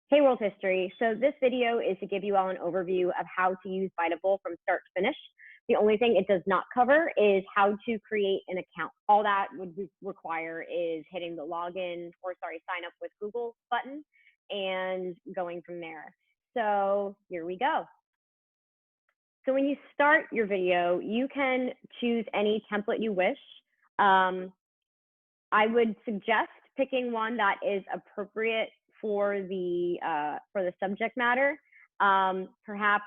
Hey World History. So this video is to give you all an overview of how to use Biteable from start to finish. The only thing it does not cover is how to create an account. All that would require is hitting the login sign up with Google button and going from there. So here we go. So when you start your video, you can choose any template you wish. I would suggest picking one that is appropriate for the subject matter. Perhaps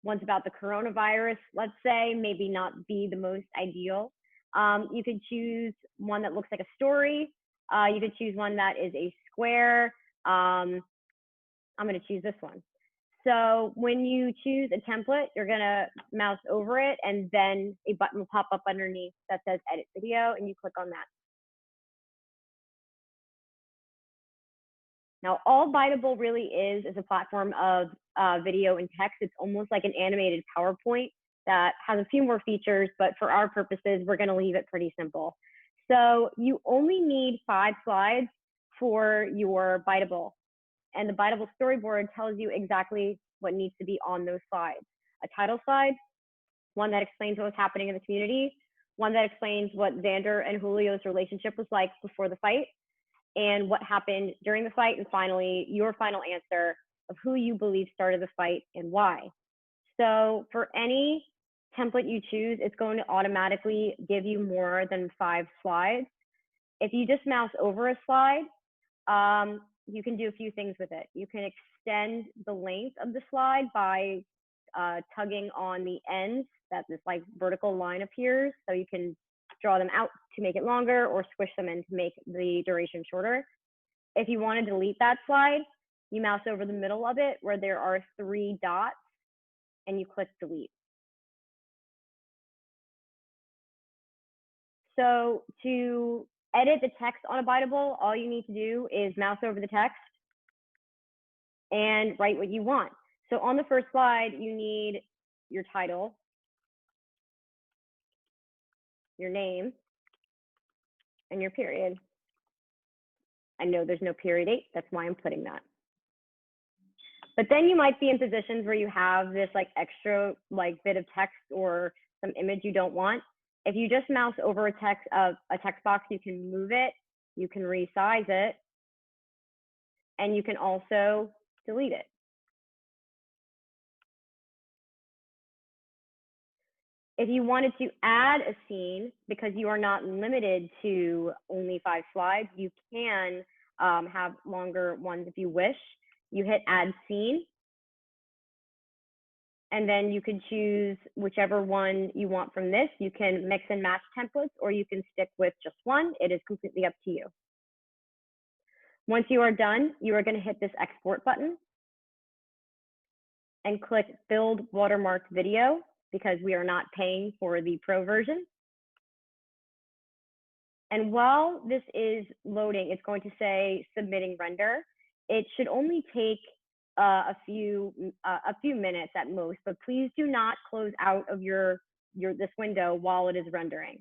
one's about the coronavirus, let's say, maybe not be the most ideal. You could choose one that looks like a story. You could choose one that is a square. I'm going to choose this one. So when you choose a template, you're going to mouse over it, and then a button will pop up underneath that says Edit Video, and you click on that. Now, all Biteable really is a platform of video and text. It's almost like an animated PowerPoint that has a few more features, but for our purposes, we're going to leave it pretty simple. So you only need 5 slides for your Biteable, and the Biteable storyboard tells you exactly what needs to be on those slides. A title slide, one that explains what's happening in the community, one that explains what Xander and Julio's relationship was like before the fight, and what happened during the fight, and finally, your final answer of who you believe started the fight and why. So for any template you choose, it's going to automatically give you more than 5 slides. If you just mouse over a slide, you can do a few things with it. You can extend the length of the slide by tugging on the ends that this like vertical line appears, so you can draw them out to make it longer or squish them in to make the duration shorter. If you want to delete that slide, you mouse over the middle of it where there are 3 dots and you click delete. So to edit the text on a Biteable, all you need to do is mouse over the text and write what you want. So on the first slide, you need your title, your name, and your period. I know there's no period 8, that's why I'm putting that. But then you might be in positions where you have this like extra like bit of text or some image you don't want. If you just mouse over a text box, you can move it, you can resize it, and you can also delete it. If you wanted to add a scene, because you are not limited to only 5 slides, you can have longer ones if you wish. You hit add scene, and then you can choose whichever one you want from this. You can mix and match templates, or you can stick with just one. It is completely up to you. Once you are done, you are going to hit this export button and click build watermarked video, because we are not paying for the pro version. And while this is loading, it's going to say submitting render. It should only take a few minutes at most, but please do not close out of this window while it is rendering.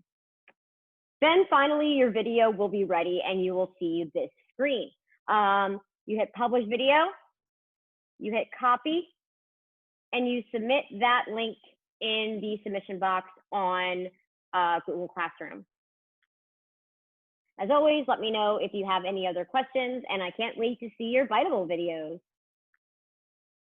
Then finally, your video will be ready and you will see this screen. You hit publish video, you hit copy, and you submit that link in the submission box on Google Classroom. As always, let me know if you have any other questions, and I can't wait to see your Biteable videos.